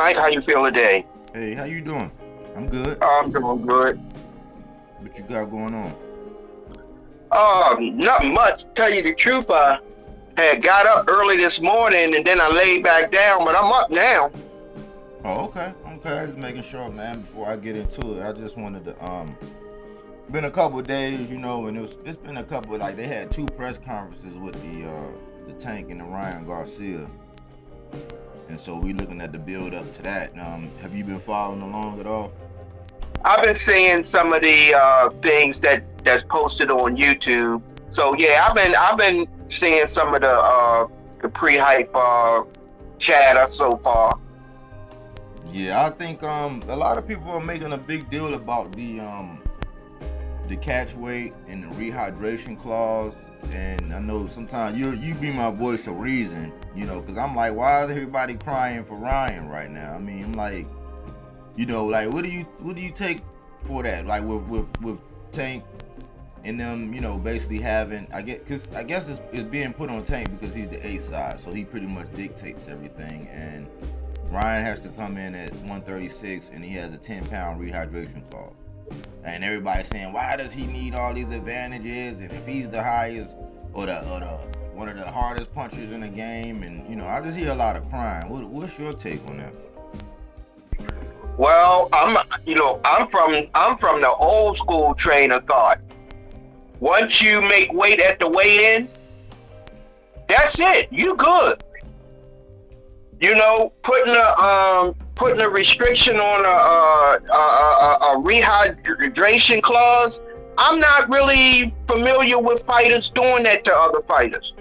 Mike. How you feel today? Hey, how you doing? I'm good. I'm doing good. What you got going on? Not much. Tell you the truth, I had got up early this morning and then I laid back down, but I'm up now. Oh, okay. Okay, just making sure, man, before I get into it. I just wanted to been a couple of days, you know, and it's been a couple, like they had 2 press conferences with the Tank and the Ryan Garcia. And so we looking at the build up to that. Have you been following along at all? I've been seeing some of the things that's posted on YouTube. So yeah, I've been seeing some of the pre-hype chatter so far. Yeah, I think a lot of people are making a big deal about the catchweight and the rehydration clause. And I know sometimes you be my voice of reason, you know, because I'm like, why is everybody crying for Ryan right now? I mean, I'm like, you know, like what do you take for that? Like with Tank and them, you know, basically having, I guess it's being put on Tank because he's the A side, so he pretty much dictates everything. And Ryan has to come in at 136, and he has a 10-pound rehydration clause. And everybody's saying, why does he need all these advantages? And if he's the highest or the one of the hardest punchers in the game, and you know, I just hear a lot of crying. What's your take on that? Well, I'm from the old school train of thought. Once you make weight at the weigh-in, that's it. You good. You know, putting a restriction on a rehydration clause. I'm not really familiar with fighters doing that to other fighters.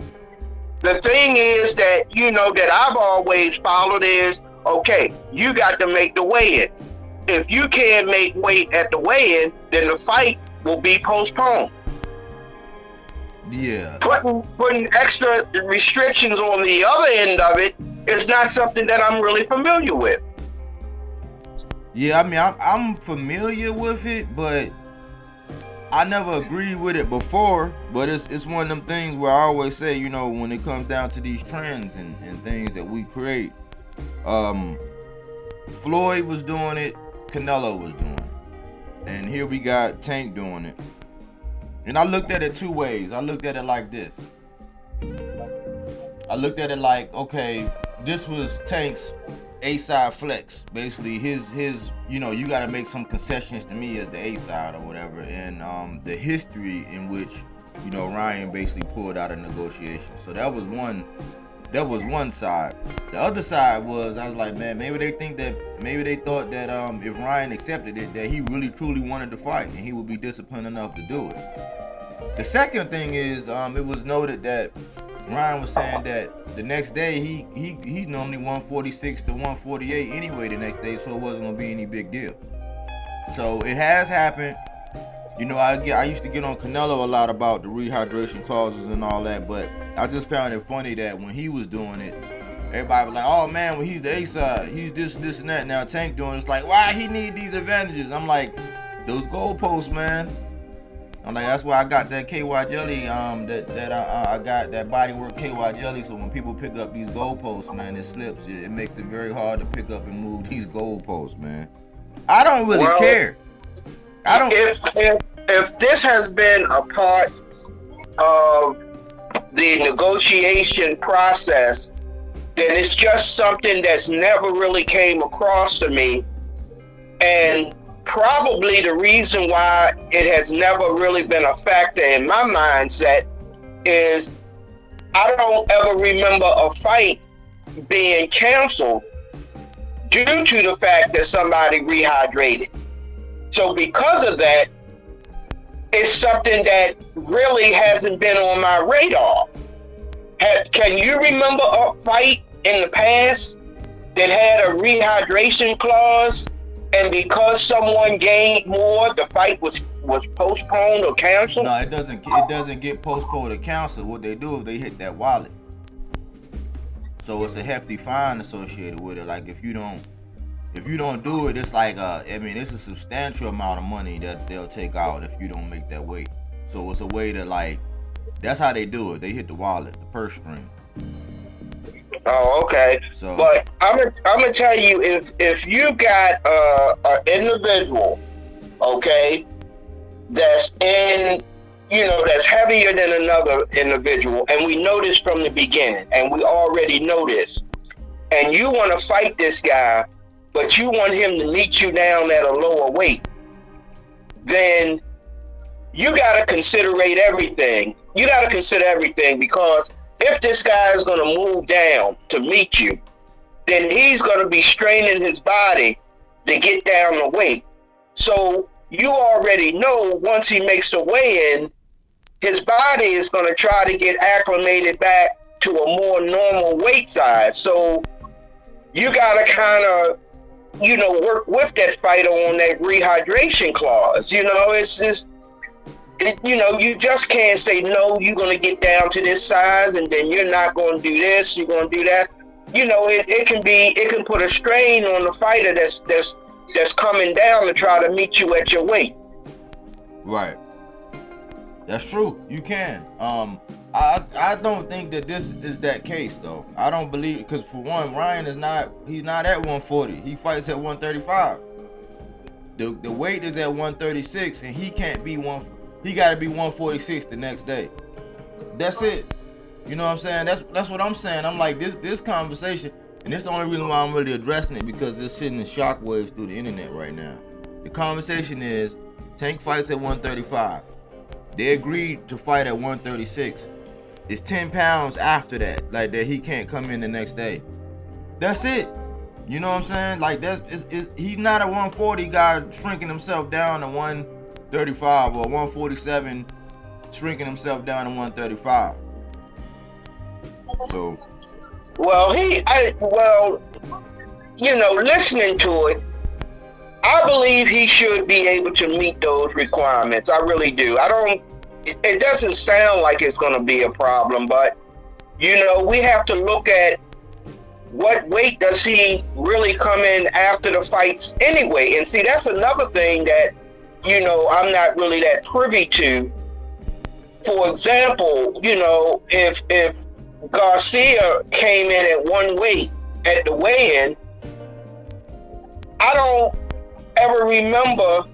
The thing is that, you know, that I've always followed is, okay, you got to make the weigh-in. If you can't make weight at the weigh-in, then the fight will be postponed. Yeah. Putting extra restrictions on the other end of it is not something that I'm really familiar with. Yeah, I mean, I'm familiar with it, but I never agreed with it before. But it's one of them things where I always say, you know, when it comes down to these trends and things that we create, Floyd was doing it, Canelo was doing it, and here we got Tank doing it. And I looked at it 2 ways. I looked at it like this. I looked at it like, okay, this was Tank's A-side flex. Basically, his you know, you got to make some concessions to me as the A-side or whatever. And the history in which, you know, Ryan basically pulled out a negotiation. So that was one side. The other side was, I was like, man, maybe they thought that if Ryan accepted it, that he really truly wanted to fight and he would be disciplined enough to do it. The second thing is, it was noted that Ryan was saying that the next day he's normally 146 to 148 anyway the next day, so it wasn't gonna be any big deal. So it has happened. You know, I used to get on Canelo a lot about the rehydration clauses and all that, but I just found it funny that when he was doing it, everybody was like, oh man, when he's the A side, he's this and that. Now Tank doing it's like, why he need these advantages? I'm like, those goalposts, man. I'm like, that's why I got that KY jelly, I got that BodyWork KY jelly, so when people pick up these goalposts, man, it slips. It makes it very hard to pick up and move these goalposts, man. I don't really care. I don't. If this has been a part of the negotiation process, then it's just something that's never really came across to me. And probably the reason why it has never really been a factor in my mindset is I don't ever remember a fight being canceled due to the fact that somebody rehydrated. So because of that, it's something that really hasn't been on my radar. Can you remember a fight in the past that had a rehydration clause, and because someone gained more, the fight was postponed or canceled? No, it doesn't get postponed or canceled. What they do is they hit that wallet. So it's a hefty fine associated with it. Like if you don't do it, it's like it's a substantial amount of money that they'll take out if you don't make that weight. So it's a way to, like, that's how they do it. They hit the wallet, the purse string. Oh, okay. So, But I'm gonna tell you, if you got an individual, okay, that's in, that's heavier than another individual, and we know this from the beginning, and we already know this, and you want to fight this guy, but you want him to meet you down at a lower weight, then you got to consider everything. You got to consider everything, because if this guy is going to move down to meet you, then he's going to be straining his body to get down the weight. So you already know once he makes the weigh-in, his body is going to try to get acclimated back to a more normal weight size. So you got to kind of, work with that fighter on that rehydration clause. It's just, you just can't say, no, you're going to get down to this size and then you're not going to do this, you're going to do that. It can put a strain on the fighter that's coming down to try to meet you at your weight. Right. That's true. You can. I don't think that this is that case though. I don't believe, because for one, Ryan he's not at 140. He fights at 135. The weight is at 136 and he can't be he got to be 146 the next day. That's it. You know what I'm saying? That's what I'm saying. I'm like, this conversation, and this is the only reason why I'm really addressing it, because it's sitting in shockwaves through the internet right now. The conversation is, Tank fights at 135. They agreed to fight at 136. It's 10 pounds after that, like that he can't come in the next day. That's it. You know what I'm saying? Like, he's not a 140 guy shrinking himself down to 135, or 147 shrinking himself down to 135. So, listening to it, I believe he should be able to meet those requirements. I really do. It doesn't sound like it's going to be a problem, but, we have to look at what weight does he really come in after the fights anyway. And see, that's another thing that, I'm not really that privy to. For example, if Garcia came in at one weight at the weigh-in, I don't ever remember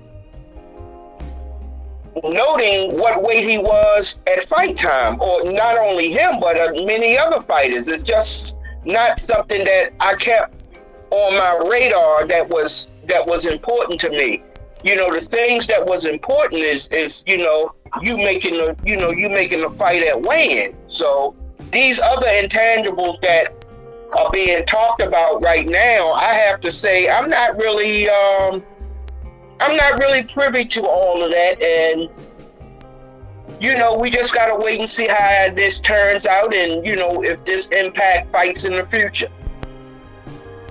noting what weight he was at fight time, or not only him, but many other fighters. It's just not something that I kept on my radar that was important to me. The things that was important is you making the fight at weigh-in. So these other intangibles that are being talked about right now, I have to say I'm not really privy to all of that, and we just gotta wait and see how this turns out, and if this Impact fights in the future.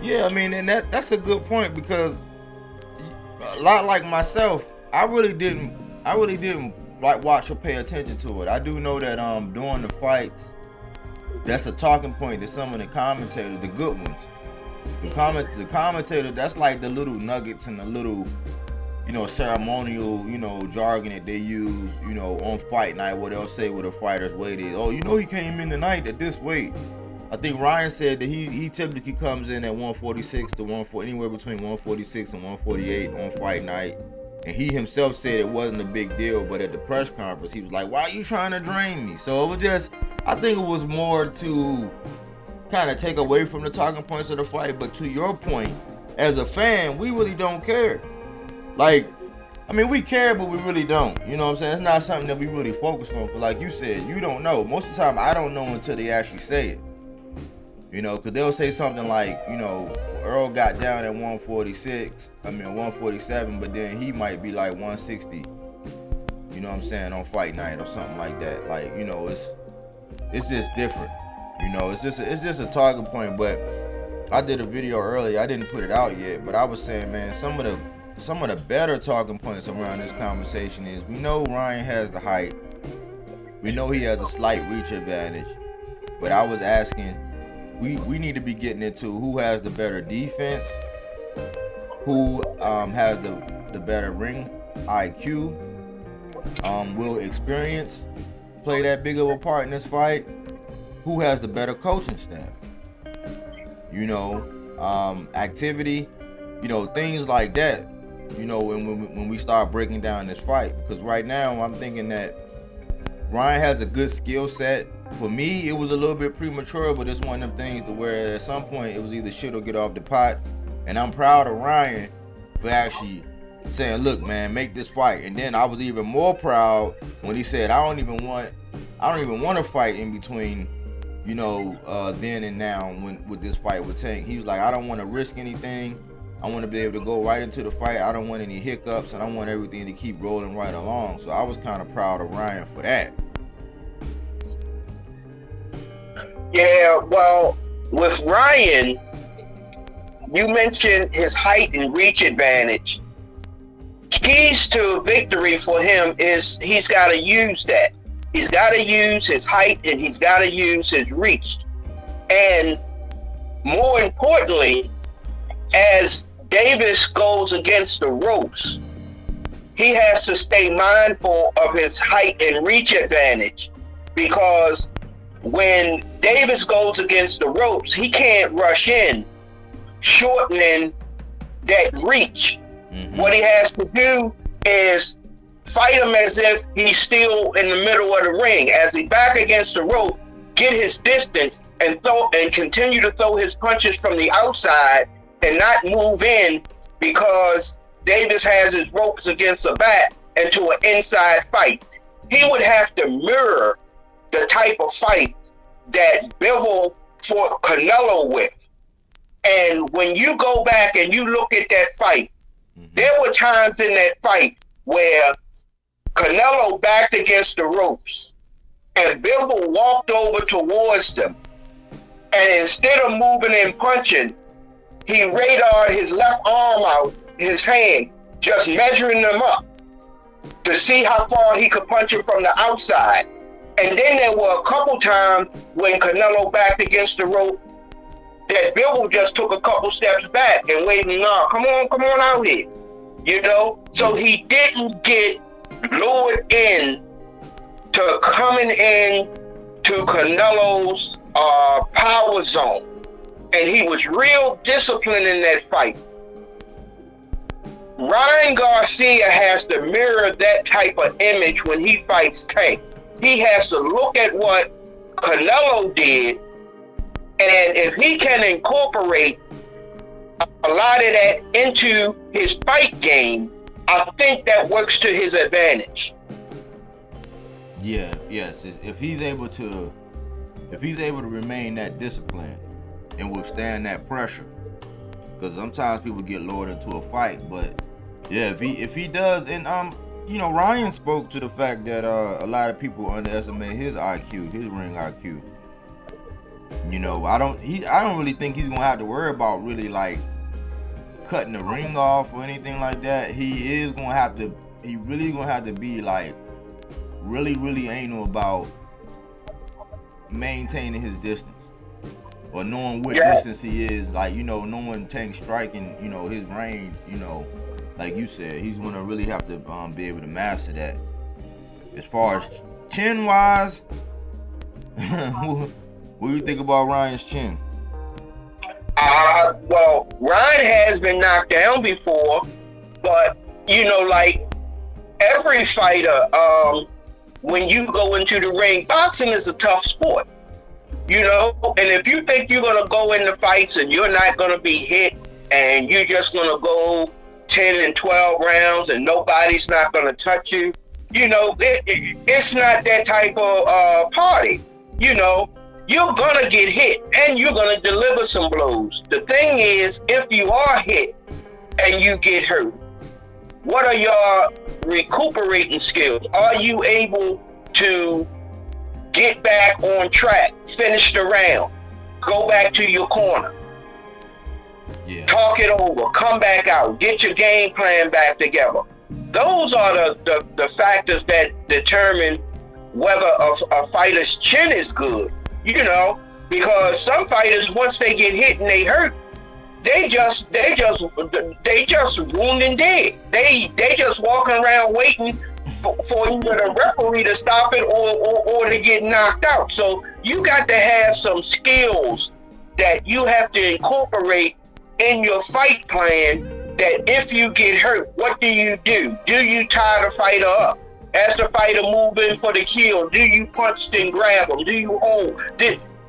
Yeah, I mean, and that's a good point, because a lot like myself, I really didn't like watch or pay attention to it. I do know that during the fights, that's a talking point that some of the commentators, the good ones, the commentator, that's like the little nuggets and the little, ceremonial, jargon that they use, on fight night, what they'll say what a fighter's weight is. Oh, he came in tonight at this weight. I think Ryan said that he typically comes in at 146 to 140, anywhere between 146 and 148 on fight night. And he himself said it wasn't a big deal, but at the press conference, he was like, why are you trying to drain me? So it was just, I think it was more to kind of take away from the talking points of the fight. But to your point, as a fan, we really don't care. Like, I mean, we care, but we really don't. You know what I'm saying? It's not something that we really focus on. Because like you said, you don't know. Most of the time, I don't know until they actually say it. Because they'll say something like, Earl got down at 147, but then he might be like 160. You know what I'm saying, on fight night or something like that. Like, it's just different. It's just a talking point. But I did a video earlier. I didn't put it out yet, but I was saying, man, some of the better talking points around this conversation is, we know Ryan has the height. We know he has a slight reach advantage. But I was asking, we need to be getting into who has the better defense, who has the better ring IQ, will experience play that big of a part in this fight, who has the better coaching staff. you know, activity, you know, things like that, you know, when we start breaking down this fight. Because right now I'm thinking that Ryan has a good skill set. For me, it was a little bit premature, but it's one of them things to where at some point it was either shit or get off the pot. And I'm proud of Ryan for actually saying, look, man, make this fight. And then I was even more proud when he said, I don't even want to fight in between, you know, then and now with this fight with Tank. He was like, I don't want to risk anything. I want to be able to go right into the fight. I don't want any hiccups, and I want everything to keep rolling right along. So I was kind of proud of Ryan for that. Yeah, well, with Ryan, you mentioned his height and reach advantage. Keys to victory for him is he's got to use that. He's got to use his height and he's got to use his reach. And more importantly, as Davis goes against the ropes, he has to stay mindful of his height and reach advantage, because when Davis goes against the ropes, he can't rush in, shortening that reach. Mm-hmm. What he has to do is fight him as if he's still in the middle of the ring. As he back against the rope, get his distance and continue to throw his punches from the outside and not move in, because Davis has his ropes against the back into an inside fight. He would have to mirror the type of fight that Bivol fought Canelo with. And when you go back and you look at that fight, there were times in that fight where Canelo backed against the ropes and Bivol walked over towards them. And instead of moving and punching, he radared his left arm out, his hand, just measuring them up to see how far he could punch him from the outside. And then there were a couple times when Canelo backed against the rope that Bivol just took a couple steps back and waved him on, come on out here. You know? So he didn't get lured in to coming in to Canelo's power zone. And he was real disciplined in that fight. Ryan Garcia has to mirror that type of image when he fights Tank. He has to look at what Canelo did, and if he can incorporate a lot of that into his fight game, I think that works to his advantage. Yeah, yes. If he's able to remain that disciplined and withstand that pressure, because sometimes people get lured into a fight, but yeah, if he does, and you know, Ryan spoke to the fact that a lot of people underestimate his IQ, his ring IQ. You know, I don't really think he's gonna have to worry about really like cutting the ring off or anything like that. He really gonna have to be like really anal about maintaining his distance or knowing what distance he is, like, you know, knowing Tank striking, you know, his range, you know, like you said, he's gonna really have to be able to master that. As far as chin wise, what do you think about Ryan's chin? Well, Ryan has been knocked down before, but you know, like every fighter, when you go into the ring, boxing is a tough sport, you know. And if you think you're gonna go into fights and you're not gonna be hit, and you're just gonna go 10 and 12 rounds and nobody's not gonna touch you, you know, it's not that type of party, you know. You're gonna get hit and you're gonna deliver some blows. The thing is, if you are hit and you get hurt, what are your recuperating skills? Are you able to get back on track, finish the round, go back to your corner, talk it over, come back out, get your game plan back together? Those are the factors that determine whether a fighter's chin is good. You know, because some fighters, once they get hit and they hurt, they just wound and dead. They just walking around waiting for either the referee to stop it or to get knocked out. So you got to have some skills that you have to incorporate in your fight plan, that if you get hurt, what do? Do you tie the fighter up? As the fighter moving for the kill, do you punch and grab them? Do you hold?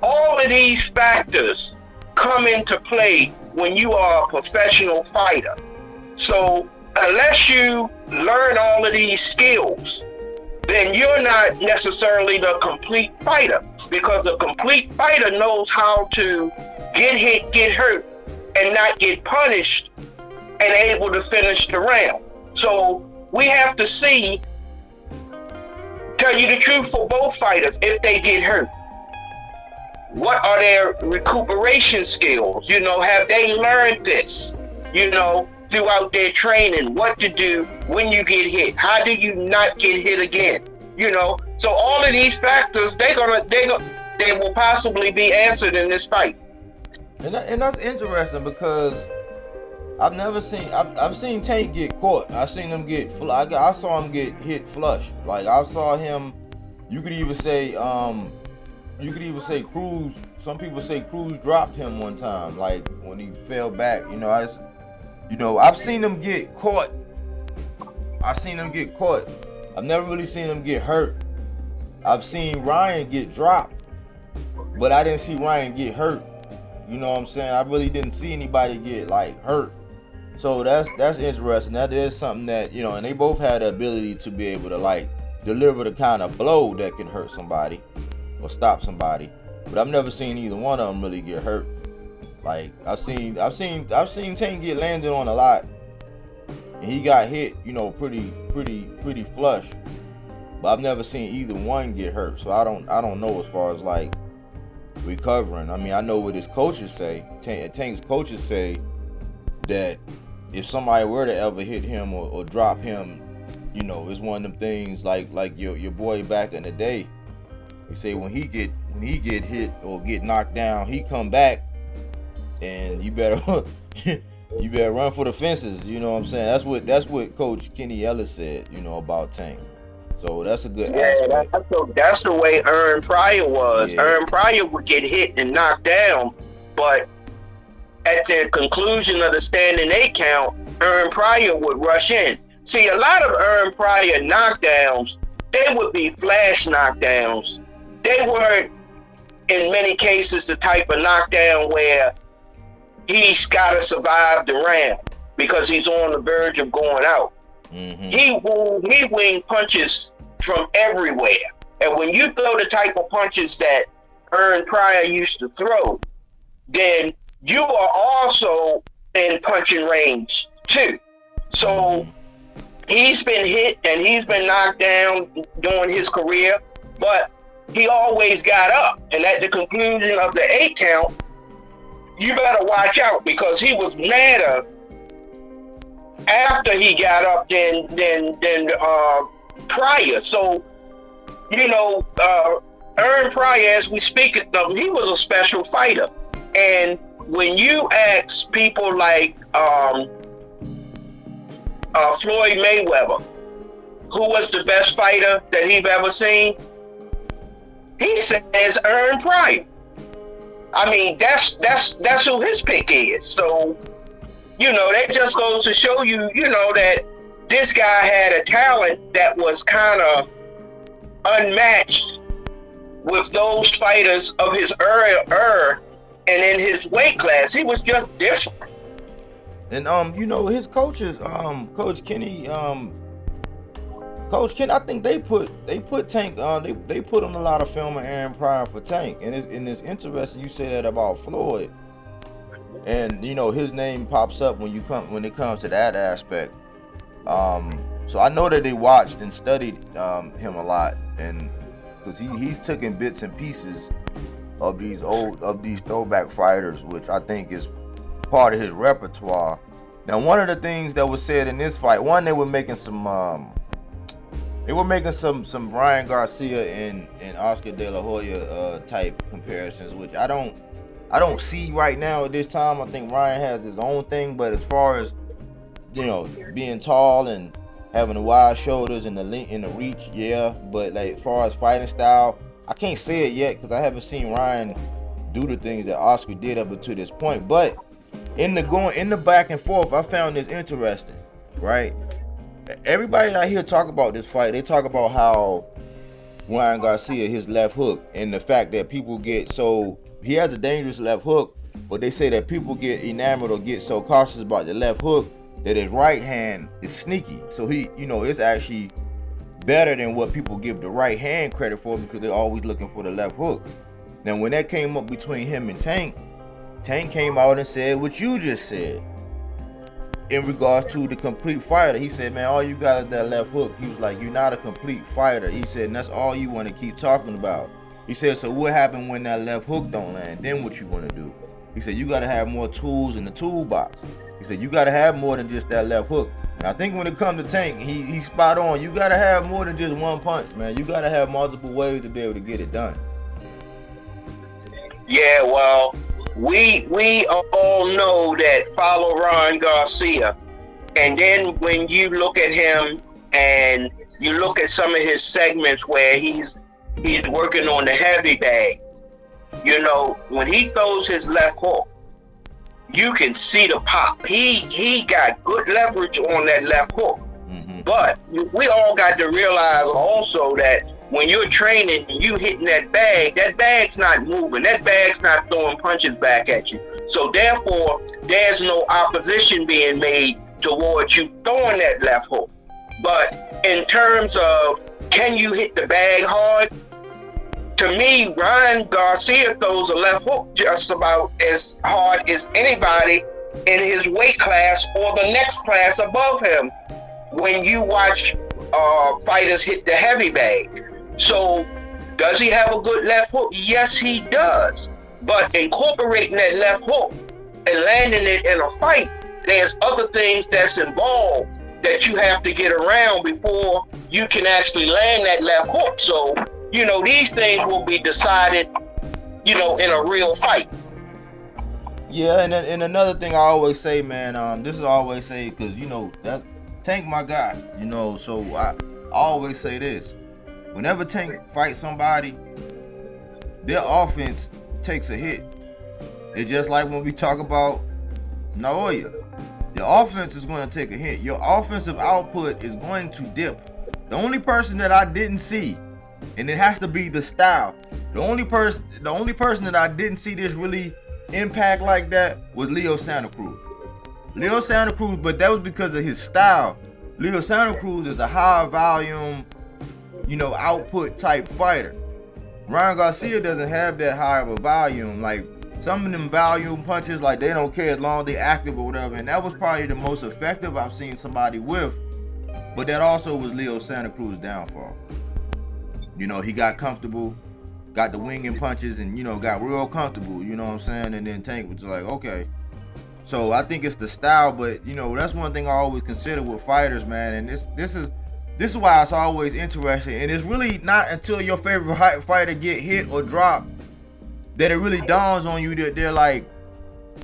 All of these factors come into play when you are a professional fighter. So unless you learn all of these skills, then you're not necessarily the complete fighter, because a complete fighter knows how to get hit, get hurt, and not get punished, and able to finish the round. So we have to see, tell you the truth, for both fighters, if they get hurt, what are their recuperation skills? You know, have they learned this, you know, throughout their training, what to do when you get hit? How do you not get hit again? You know, so all of these factors, they will possibly be answered in this fight. And that's interesting, because I've seen Tank get caught. I seen him I saw him get hit flush. Like, I saw him. You could even say Cruz. Some people say Cruz dropped him one time, like when he fell back. You know, I've seen him get caught. I've never really seen him get hurt. I've seen Ryan get dropped, but I didn't see Ryan get hurt. You know what I'm saying? I really didn't see anybody get like hurt. So that's interesting. That is something that, you know, and they both had the ability to be able to like deliver the kind of blow that can hurt somebody or stop somebody. But I've never seen either one of them really get hurt. Like, I've seen Tank get landed on a lot, and he got hit, you know, pretty flush. But I've never seen either one get hurt. So I don't know as far as like recovering. I mean, I know what his coaches say. Tank's coaches say that if somebody were to ever hit him or drop him, you know, it's one of them things like your boy back in the day. He say when he get hit or get knocked down, he come back, and you better run for the fences. You know what I'm saying? That's what Coach Kenny Ellis said, you know, about Tank. So that's a good aspect. That's the way Hearn Pryor was. Yeah. Hearn Pryor would get hit and knocked down, but at the conclusion of the standing 8 count, Hearn Pryor would rush in. See, a lot of Hearn Pryor knockdowns, they would be flash knockdowns. They weren't, in many cases, the type of knockdown where he's got to survive the round because he's on the verge of going out. Mm-hmm. He winged punches from everywhere. And when you throw the type of punches that Hearn Pryor used to throw, then you are also in punching range too. So he's been hit and he's been knocked down during his career, but he always got up. And at the conclusion of the 8 count, you better watch out, because he was madder after he got up than Pryor. So, you know, Hearn Pryor, as we speak of him, he was a special fighter. And when you ask people like Floyd Mayweather, who was the best fighter that he've ever seen, he says Hearn Pryor. I mean, that's who his pick is. So, you know, that just goes to show you, you know, that this guy had a talent that was kind of unmatched with those fighters of his era and in his weight class. He was just different. And you know, his coaches, Coach Kenny, I think they put Tank on. They put on a lot of film of Hearn Pryor for Tank, and it's interesting you say that about Floyd. And you know, his name pops up when it comes to that aspect. So I know that they watched and studied him a lot, and because he's taken bits and pieces of these throwback fighters, which I think is part of his repertoire. Now, one of the things that was said in this fight, they were making some Ryan Garcia and Oscar De La Hoya type comparisons, which I don't see right now at this time. I think Ryan has his own thing, but as far as, you know, being tall and having the wide shoulders and the reach, yeah. But like, as far as fighting style, I can't say it yet because I haven't seen Ryan do the things that Oscar did up until this point. But in the back and forth, I found this interesting, right? Everybody that I hear talk about this fight, they talk about how Ryan Garcia, his left hook, and the fact that people get so, he has a dangerous left hook, but they say that people get enamored or get so cautious about the left hook that his right hand is sneaky. So he, it's actually better than what people give the right hand credit for, because they're always looking for the left hook. Now, when that came up between him and Tank came out and said what you just said in regards to the complete fighter. He said, man, all you got is that left hook. He was like, you're not a complete fighter. He said, and that's all you want to keep talking about. He said, so what happened when that left hook don't land? Then what you want to do? He said, you got to have more tools in the toolbox. He said, you got to have more than just that left hook. And I think when it comes to Tank, he's spot on. You got to have more than just one punch, man. You got to have multiple ways to be able to get it done. Yeah, well, we all know that follow Ryan Garcia. And then when you look at him and you look at some of his segments where he's working on the heavy bag, when he throws his left hook, you can see the pop. He got good leverage on that left hook. Mm-hmm. But we all got to realize also that when you're training and you hitting that bag's not moving. That bag's not throwing punches back at you. So therefore, there's no opposition being made towards you throwing that left hook. But in terms of can you hit the bag hard? To me, Ryan Garcia throws a left hook just about as hard as anybody in his weight class or the next class above him when you watch fighters hit the heavy bag. So, does he have a good left hook? Yes, he does. But incorporating that left hook and landing it in a fight, there's other things that's involved that you have to get around before you can actually land that left hook. So, these things will be decided, in a real fight. Yeah, and another thing I always say, man, this is always say, because, that's Tank my guy, so I always say this. Whenever Tank fights somebody, their offense takes a hit. It's just like when we talk about Naoya. The offense is going to take a hit. Your offensive output is going to dip. The only person that I didn't see, and it has to be the style, the only person that I didn't see this really impact like that was Leo Santa Cruz. Leo Santa Cruz, but that was because of his style. Leo Santa Cruz is a high volume, output type fighter. Ryan Garcia doesn't have that high of a volume. Like some of them volume punches, like they don't care as long as they active or whatever. And that was probably the most effective I've seen somebody with. But that also was Leo Santa Cruz's downfall. He got comfortable, got the winging punches, and got real comfortable. You know what I'm saying? And then Tank was just like, okay. So I think it's the style, but that's one thing I always consider with fighters, man. And this is why it's always interesting. And it's really not until your favorite fighter get hit or drop that it really dawns on you that they're like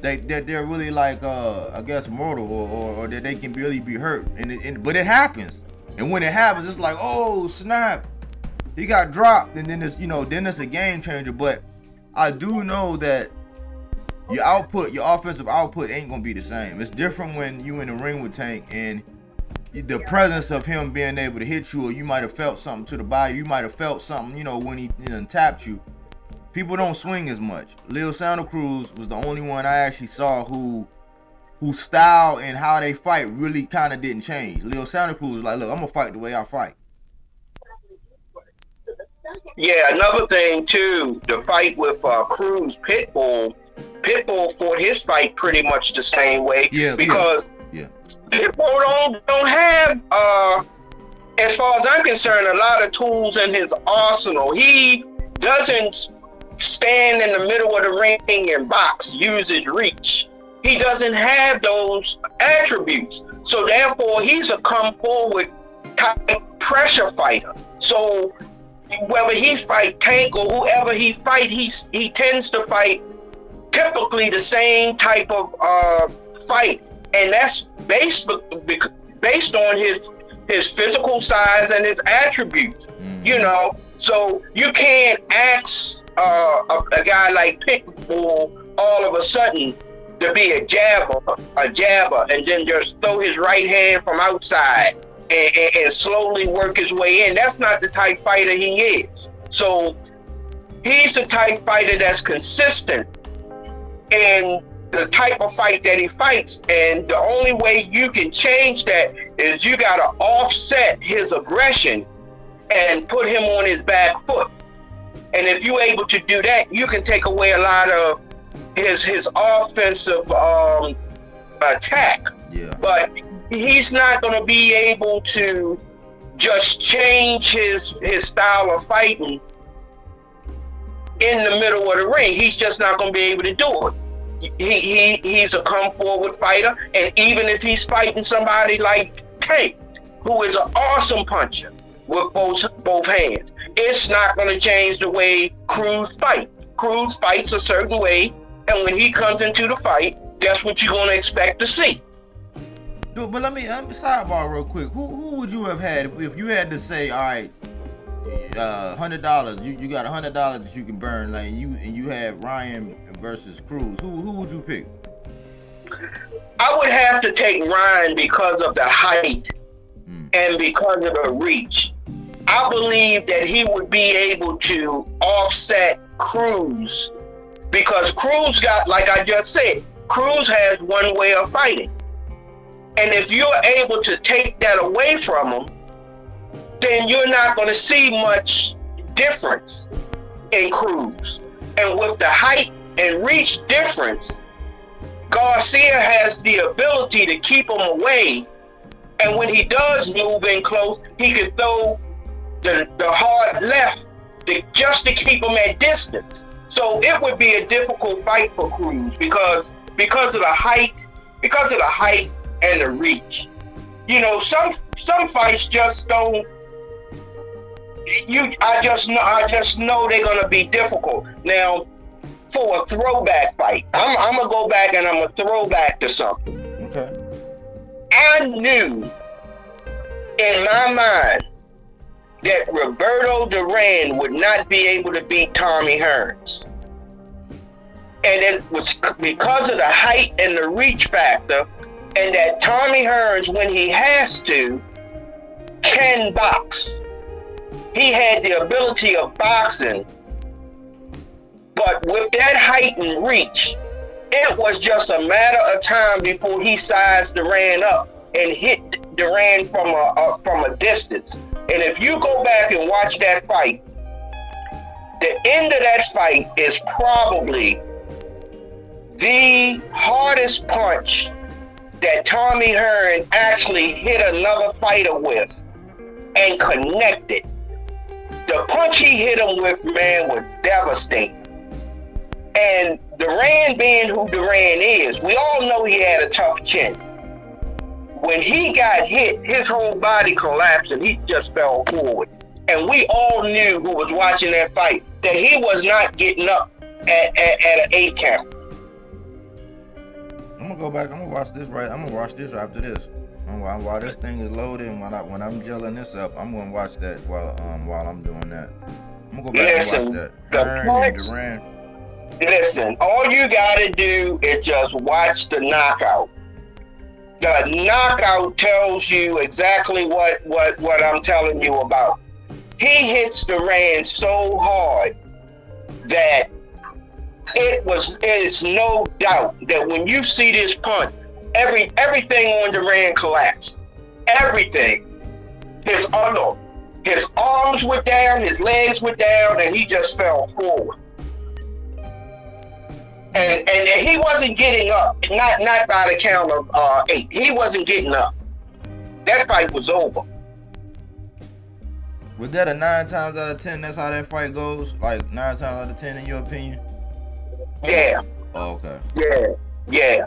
that they're really like I guess mortal or that they can really be hurt. But it happens. And when it happens, it's like, oh snap, he got dropped, and then it's a game changer. But I do know that your offensive output ain't gonna be the same. It's different when you in the ring with Tank and the presence of him being able to hit you, or you might have felt something to the body. You might have felt something, when he tapped you. People don't swing as much. Leo Santa Cruz was the only one I actually saw whose style and how they fight really kind of didn't change. Leo Santa Cruz was like, look, I'm gonna fight the way I fight. Yeah, another thing too, the fight with Cruz, Pitbull fought his fight pretty much the same way. Because Pitbull don't have, as far as I'm concerned, a lot of tools in his arsenal. He doesn't stand in the middle of the ring and box, use his reach. He doesn't have those attributes. So therefore, he's a come forward type pressure fighter. So whether he fight Tank or whoever he fight, he tends to fight typically the same type of fight, and that's based on his physical size and his attributes. Mm-hmm. So you can't ask a guy like Pitbull all of a sudden to be a jabber, and then just throw his right hand from outside and slowly work his way in. That's not the type fighter he is. So he's the type fighter that's consistent in the type of fight that he fights, and the only way you can change that is you got to offset his aggression and put him on his back foot. And if you're able to do that, you can take away a lot of his offensive attack. Yeah. But he's not going to be able to just change his style of fighting in the middle of the ring. He's just not going to be able to do it. He's a come forward fighter, and even if he's fighting somebody like Tank, who is an awesome puncher with both hands, it's not going to change the way Cruz fights. Cruz fights a certain way, and when he comes into the fight, that's what you're going to expect to see. Dude, but let me sidebar real quick. Who would you have had if you had to say, all right, $100, you got $100 that you can burn, like you had Ryan versus Cruz. Who would you pick? I would have to take Ryan because of the height and because of the reach. I believe that he would be able to offset Cruz, because Cruz got, like I just said, Cruz has one way of fighting. And if you're able to take that away from him, then you're not going to see much difference in Cruz. And with the height and reach difference, Garcia has the ability to keep him away. And when he does move in close, he can throw the hard left just to keep him at distance. So it would be a difficult fight for Cruz because of the height and the reach. You know, some fights just don't. I just know they're gonna be difficult. Now, for a throwback fight, I'm gonna go back and I'm gonna throw back to something. Okay. I knew in my mind that Roberto Duran would not be able to beat Tommy Hearns. And it was because of the height and the reach factor, and that Tommy Hearns, when he has to, can box. He had the ability of boxing, but with that height and reach, it was just a matter of time before he sized Duran up and hit Duran from a distance. And if you go back and watch that fight, the end of that fight is probably the hardest punch that Tommy Hearn actually hit another fighter with and connected. The punch he hit him with, man, was devastating. And Duran, being who Duran is, we all know he had a tough chin. When he got hit, his whole body collapsed and he just fell forward. And we all knew, who was watching that fight, that he was not getting up at an 8 count. I'm gonna go back. I'm gonna watch this after this. While this thing is loading, when I'm gelling this up, I'm gonna watch that while I'm doing that. I'm gonna go back and watch that. Hearn and Duran. Listen, all you gotta do is just watch the knockout. The knockout tells you exactly what I'm telling you about. He hits Duran so hard that it's no doubt that when you see this punch, everything on Duran collapsed. Everything. His arms went down, his legs went down, and he just fell forward. And he wasn't getting up, not by the count of 8. He wasn't getting up. That fight was over. Was that a 9 times out of 10? That's how that fight goes? Like 9 times out of 10 in your opinion? Yeah. Oh, okay. Yeah.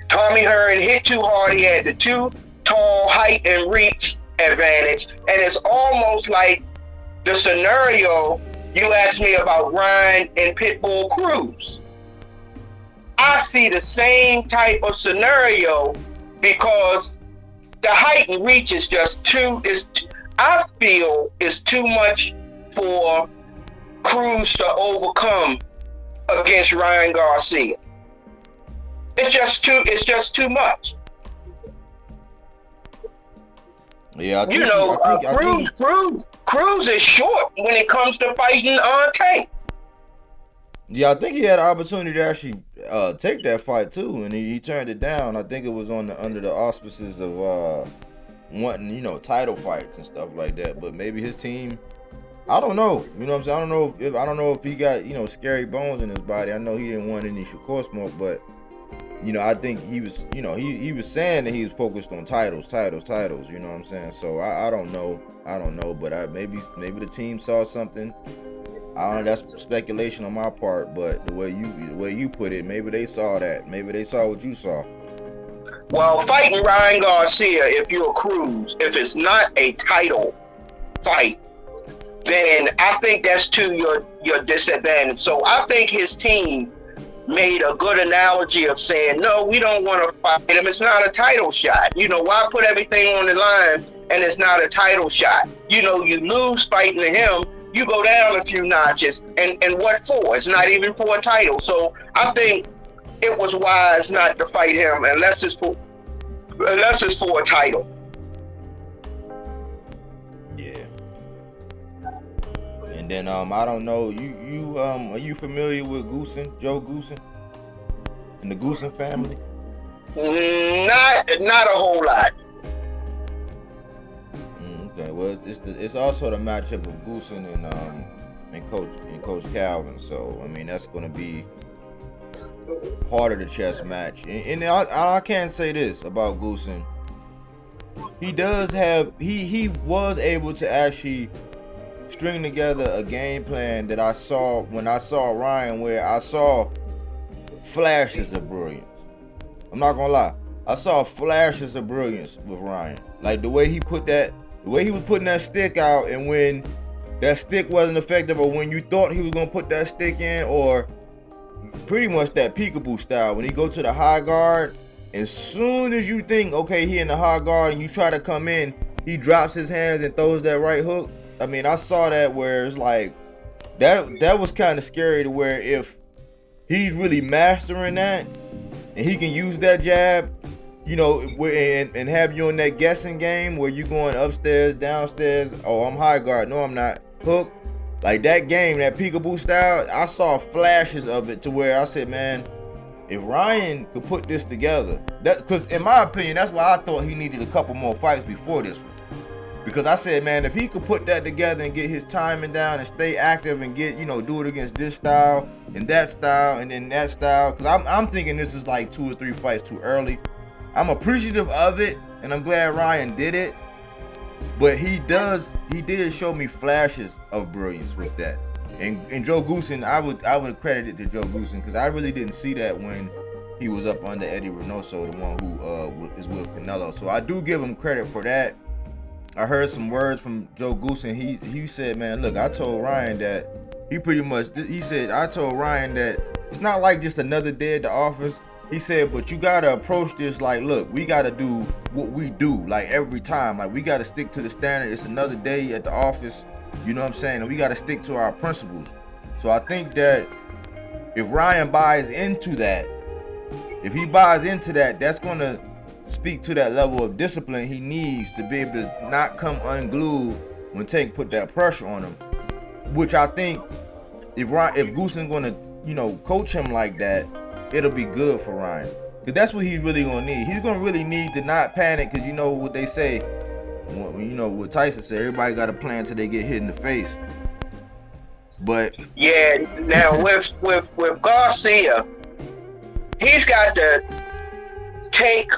Tommy Hearn hit too hard. He had the too tall height and reach advantage. And it's almost like the scenario you asked me about Ryan and Pitbull Cruz. I see the same type of scenario because the height and reach is just I feel is too much for Cruz to overcome against Ryan Garcia. It's just too much. Yeah, Cruz is short when it comes to fighting Tank. Yeah, I think he had an opportunity to actually take that fight too, and he turned it down. I think it was under the auspices of wanting, title fights and stuff like that. But maybe his team, I don't know. You know what I'm saying? I don't know if he got scary bones in his body. I know he didn't want any Shakur smoke, but I think he was he was saying that he was focused on titles. You know what I'm saying? So I don't know, but maybe the team saw something. I don't know, that's speculation on my part, but the way you put it, maybe they saw that. Maybe they saw what you saw. Well, fighting Ryan Garcia, if you're a Cruz, if it's not a title fight, then I think that's to your disadvantage. So I think his team made a good analogy of saying, no, we don't want to fight him. It's not a title shot. Why put everything on the line and it's not a title shot? You lose fighting to him, you go down a few notches, and what for? It's not even for a title. So I think it was wise not to fight him unless it's for a title. Yeah. And then I don't know, you are you familiar with Joe Goosen and the Goosen family? Not a whole lot. Okay, well, it's also the matchup of Goosen and Coach Calvin. So I mean, that's going to be part of the chess match. And I can't say this about Goosen. He was able to actually string together a game plan that I saw when I saw Ryan, where I saw flashes of brilliance. I'm not gonna lie, I saw flashes of brilliance with Ryan. Like the way he was putting that stick out, and when that stick wasn't effective, or when you thought he was gonna put that stick in, or pretty much that peekaboo style, when he go to the high guard, as soon as you think, okay, he in the high guard, and you try to come in, he drops his hands and throws that right hook. I mean, I saw that where it's like, that was kind of scary, to where if he's really mastering that, and he can use that jab, and have you in that guessing game where you going upstairs, downstairs, oh, I'm high guard, no, I'm not, hook. Like that game, that peekaboo style, I saw flashes of it to where I said, man, if Ryan could put this together, because in my opinion, that's why I thought he needed a couple more fights before this one. Because I said, man, if he could put that together and get his timing down and stay active and get, do it against this style and that style and then that style, because I'm thinking this is like 2 or 3 fights too early. I'm appreciative of it, and I'm glad Ryan did it. But he did show me flashes of brilliance with that. And Joe Goosen, I would credit it to Joe Goosen, because I really didn't see that when he was up under Eddie Reynoso, the one who is with Canelo. So I do give him credit for that. I heard some words from Joe Goosen. He said, man, look, I told Ryan that I told Ryan that it's not like just another day at the office. He said, but you gotta approach this like, look, we gotta do what we do, like every time. Like, we gotta stick to the standard. It's another day at the office, you know what I'm saying? And we gotta stick to our principles. So I think that if Ryan buys into that, that's gonna speak to that level of discipline he needs to be able to not come unglued when Tank put that pressure on him. Which I think if Goosen's gonna, coach him like that, it'll be good for Ryan. Because that's what he's really gonna need. He's gonna really need to not panic, because you know what they say, what Tyson said, everybody got a plan till they get hit in the face. But yeah, now with Garcia, he's got to take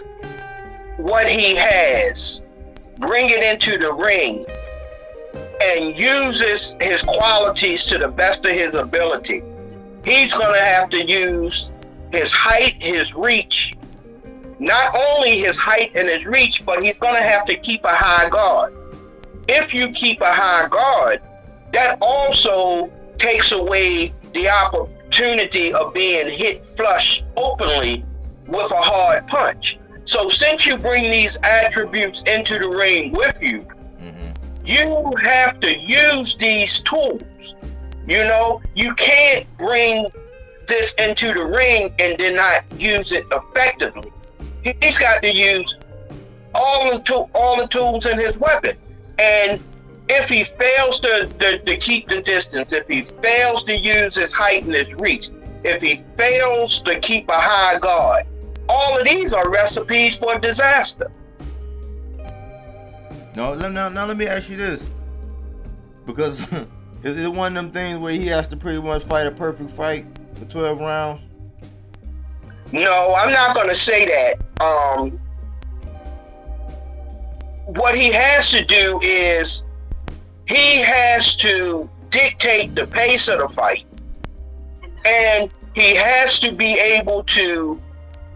what he has, bring it into the ring, and uses his qualities to the best of his ability. He's going to have to use his height, his reach, not only his height and his reach, but he's going to have to keep a high guard. If you keep a high guard, that also takes away the opportunity of being hit flush openly with a hard punch. So since you bring these attributes into the ring with you, You have to use these tools. You know, you can't bring this into the ring and then not use it effectively. He's got to use all the tools in his weapon. And if he fails to keep the distance, if he fails to use his height and his reach, if he fails to keep a high guard, all of these are recipes for disaster. Now let me ask you this, because is it one of them things where he has to pretty much fight a perfect fight for 12 rounds? No, I'm not going to say that. What he has to do is he has to dictate the pace of the fight, and he has to be able to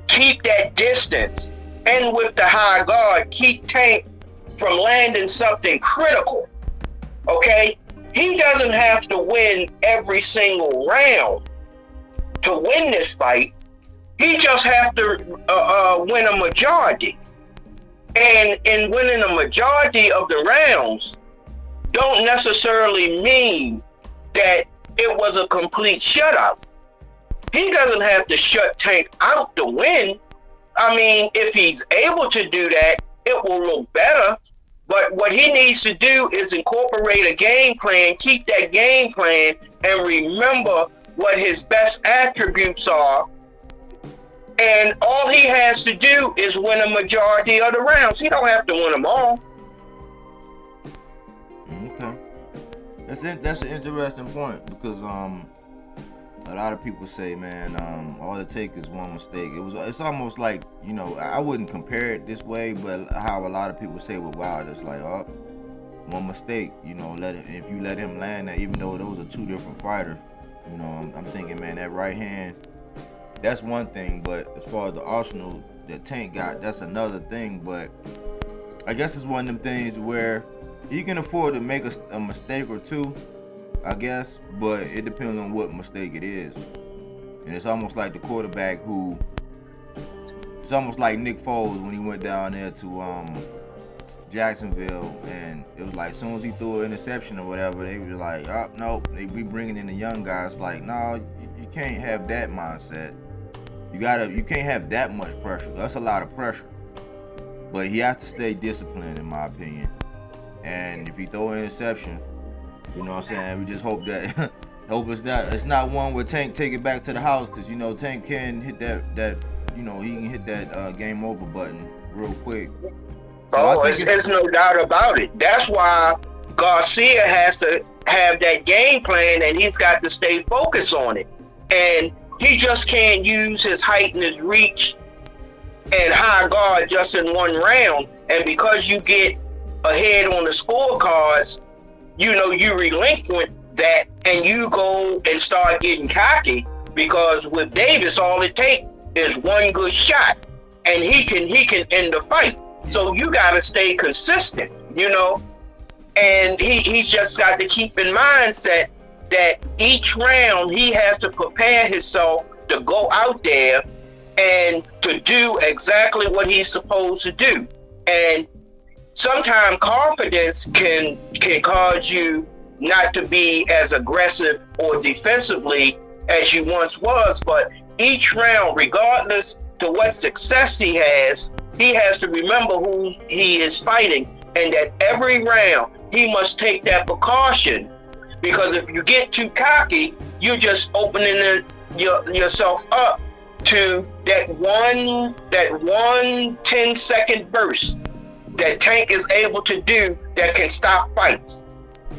keep that distance, and with the high guard, keep Tank from landing something critical. Okay? He doesn't have to win every single round to win this fight. He just has to win a majority. And in winning a majority of the rounds don't necessarily mean that it was a complete shutout. He doesn't have to shut Tank out to win. I mean, if he's able to do that, it will look better. But what he needs to do is incorporate a game plan, keep that game plan, and remember what his best attributes are. And all he has to do is win a majority of the rounds. He don't have to win them all. Okay. That's an interesting point, because a lot of people say, man, all it takes is one mistake. It's almost like, you know, I wouldn't compare it this way, but how a lot of people say with Wilder, it's like, oh, one mistake, you know, if you let him land that, even though those are two different fighters, you know, I'm thinking, man, that right hand, that's one thing, but as far as the arsenal that Tank got, that's another thing. But I guess it's one of them things where he can afford to make a mistake or two, I guess, but it depends on what mistake it is. And it's almost like the quarterback it's almost like Nick Foles when he went down there to Jacksonville, and it was like as soon as he threw an interception or whatever, they were like, oh, no, they be bringing in the young guys. Like, no, you can't have that mindset. You can't have that much pressure. That's a lot of pressure. But he has to stay disciplined, in my opinion. And if he throw an interception, you know what I'm saying, we just hope that it's not one where Tank take it back to the house, because, you know, Tank can hit that you know, he can hit that game over button real quick. So it's no doubt about it. That's why Garcia has to have that game plan, and he's got to stay focused on it. And he just can't use his height and his reach and high guard just in one round. And because you get ahead on the scorecards, you know, you relinquish that and you go and start getting cocky, because with Davis, all it takes is one good shot and he can end the fight. So you got to stay consistent, you know, and he's just got to keep in mindset that each round he has to prepare himself to go out there and to do exactly what he's supposed to do. And sometimes confidence can cause you not to be as aggressive or defensively as you once was, but each round, regardless to what success he has to remember who he is fighting, and that every round he must take that precaution, because if you get too cocky, you're just opening yourself up to that one 10-second burst that Tank is able to do that can stop fights.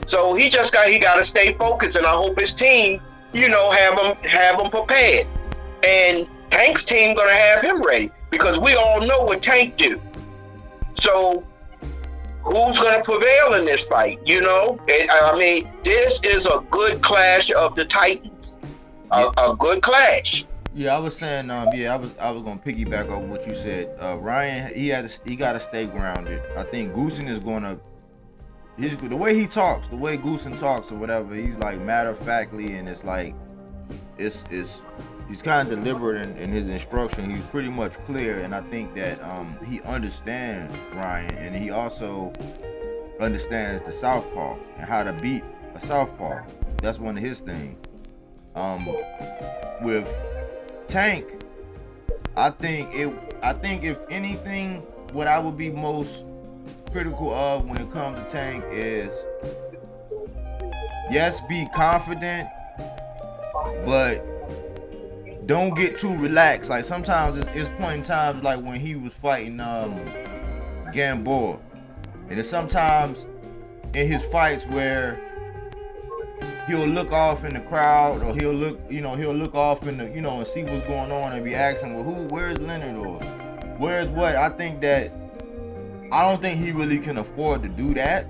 So he got to stay focused, and I hope his team, you know, have him prepared, and Tank's team gonna have him ready, because we all know what Tank do. So who's gonna prevail in this fight? You know, I mean, this is a good clash of the Titans, a good clash. Yeah, I was saying, I was gonna piggyback off what you said. Ryan, he gotta stay grounded. I think Goosen is gonna. The way he talks, the way Goosen talks or whatever, he's like matter-of-factly, and it's like he's kind of deliberate in his instruction. He's pretty much clear, and I think that he understands Ryan, and he also understands the southpaw and how to beat a southpaw. That's one of his things. With Tank, I think if anything, what I would be most critical of when it comes to Tank is, yes, be confident, but don't get too relaxed. Like sometimes it's point in times like when he was fighting Gamboa, and it's sometimes in his fights where he'll look off in the crowd, or he'll look off in the, and see what's going on and be asking, well, where's Leonard, or where's what? I don't think he really can afford to do that.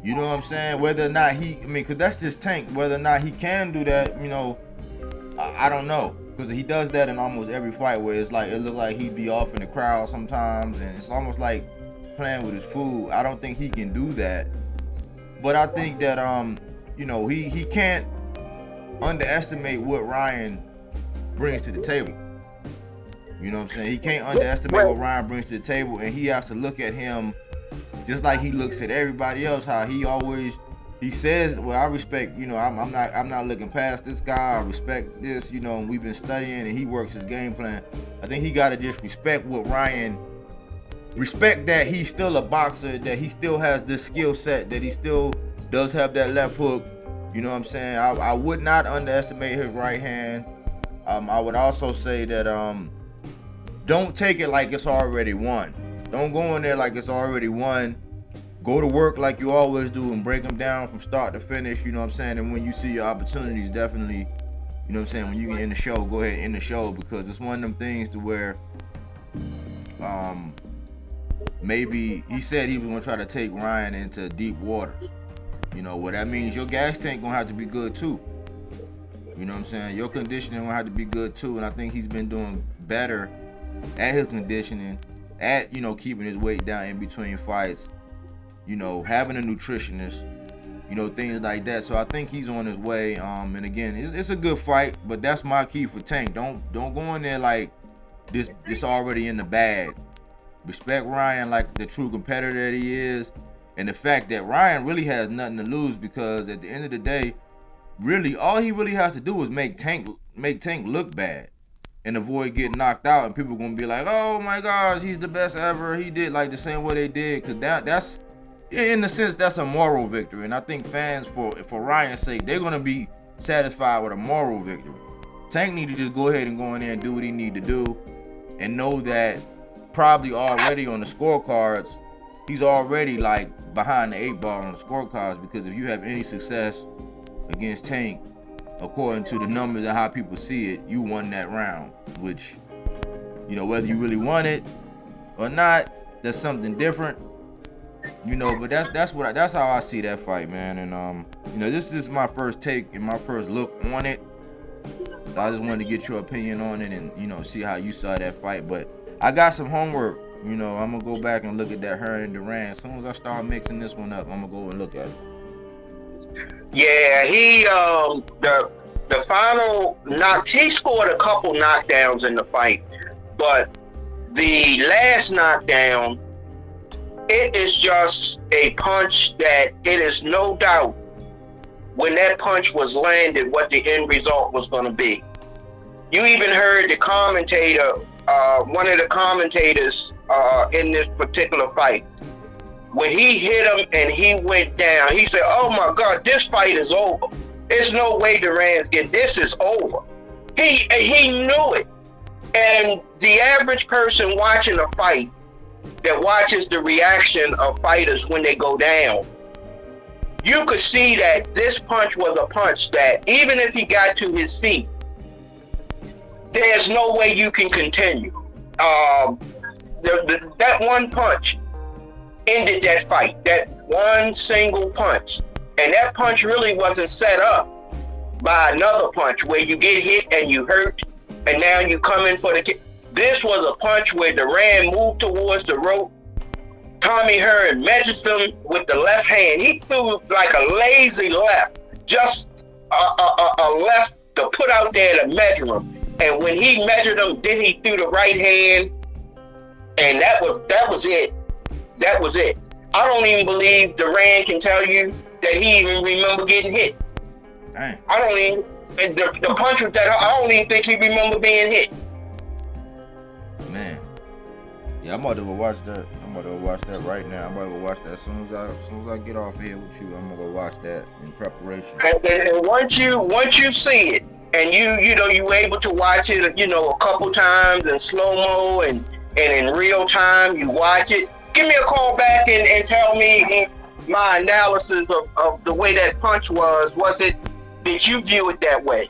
You know what I'm saying? Whether or not because that's just Tank. Whether or not he can do that, I don't know. Because he does that in almost every fight where it's like, it look like he'd be off in the crowd sometimes, and it's almost like playing with his food. I don't think he can do that. But I think that, he can't underestimate what Ryan brings to the table. You know what I'm saying? He can't underestimate what Ryan brings to the table, and he has to look at him just like he looks at everybody else. How he says, well, I respect, I'm not looking past this guy. I respect this, and we've been studying, and he works his game plan. I think he got to just respect what Ryan, respect that he's still a boxer, that he still has this skill set, that he still does have that left hook. You know what I'm saying? I would not underestimate his right hand. I would also say that don't take it like it's already won. Don't go in there like it's already won. Go to work like you always do and break them down from start to finish, you know what I'm saying? And when you see your opportunities, definitely, you know what I'm saying, when you get in the show, go ahead and end the show, because it's one of them things to where maybe he said he was going to try to take Ryan into deep waters. What that means, your gas tank going to have to be good too. You know what I'm saying? Your conditioning going to have to be good too, and I think he's been doing better at his conditioning, at, keeping his weight down in between fights, having a nutritionist, things like that. So I think he's on his way. And again, it's a good fight, but that's my key for Tank. Don't go in there like this already in the bag. Respect Ryan like the true competitor that he is, and the fact that Ryan really has nothing to lose, because at the end of the day, really all he really has to do is make Tank look bad and avoid getting knocked out, and people gonna be like, oh my gosh, he's the best ever. He did like the same way they did, because that's in a sense that's a moral victory. And I think fans, for Ryan's sake, they're gonna be satisfied with a moral victory. Tank need to just go ahead and go in there and do what he need to do, and know that probably already on the scorecards, he's already like behind the 8 ball on the scorecards, because if you have any success against Tank, according to the numbers and how people see it, you won that round. Which, whether you really won it or not, that's something different. But that's how I see that fight, man. And this is my first take and my first look on it. So I just wanted to get your opinion on it and see how you saw that fight. But I got some homework. I'm gonna go back and look at that Hearn and Duran. As soon as I start mixing this one up, I'm gonna go and look at it. Yeah, he the final knock, he scored a couple knockdowns in the fight, but the last knockdown, it is just a punch that it is no doubt when that punch was landed what the end result was going to be. You even heard the commentator, one of the commentators in this particular fight, when he hit him and he went down, he said, oh my God, this fight is over. There's no way Duran's this is over. He knew it. And the average person watching a fight that watches the reaction of fighters when they go down, you could see that this punch was a punch that even if he got to his feet, there's no way you can continue. That one punch ended that fight, that one single punch. And that punch really wasn't set up by another punch where you get hit and you hurt, and now you come in for the kick. This was a punch where Duran moved towards the rope. Tommy Hearn measures him with the left hand. He threw like a lazy left, just a left to put out there to measure him. And when he measured him, then he threw the right hand, and that was it. That was it. I don't even believe Duran can tell you that he even remember getting hit. Dang. I don't even. The punch with that, I don't even think he remember being hit. Man. Yeah, I'm about to go watch that. I'm about to go watch that right now. I'm about to go watch that as soon as I get off here with you. I'm gonna go watch that in preparation. And once you see it, and you were able to watch it, a couple times in slow mo and in real time, you watch it. Give me a call back and tell me my analysis of the way that punch was. Was it, did you view it that way?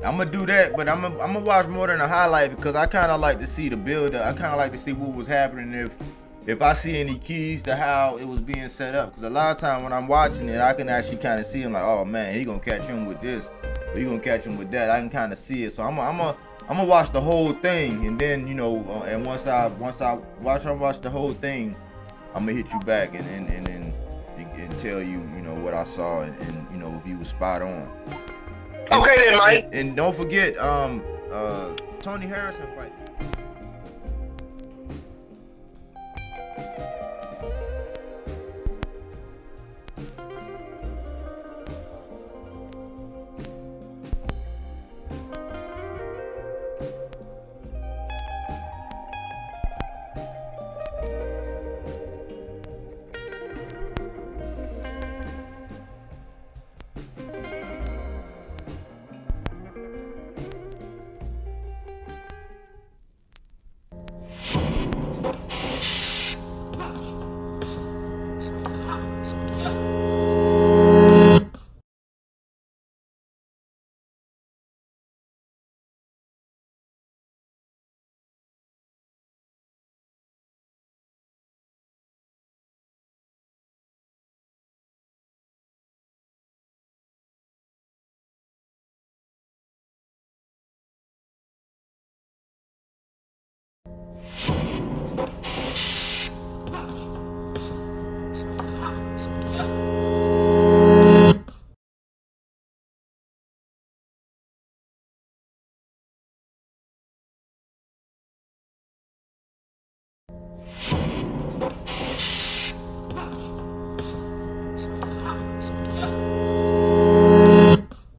I'm gonna do that, but I'm gonna watch more than a highlight because I kind of like to see the build up. I kind of like to see what was happening if I see any keys to how it was being set up. Because a lot of time when I'm watching it, I can actually kind of see him like, oh man, he gonna catch him with this, or he gonna catch him with that. I can kind of see it. So I'm gonna watch the whole thing, and then and once I watch the whole thing, I'm gonna hit you back and tell you what I saw and if you was spot on. Okay then, Mike. And don't forget, Tony Harrison fight.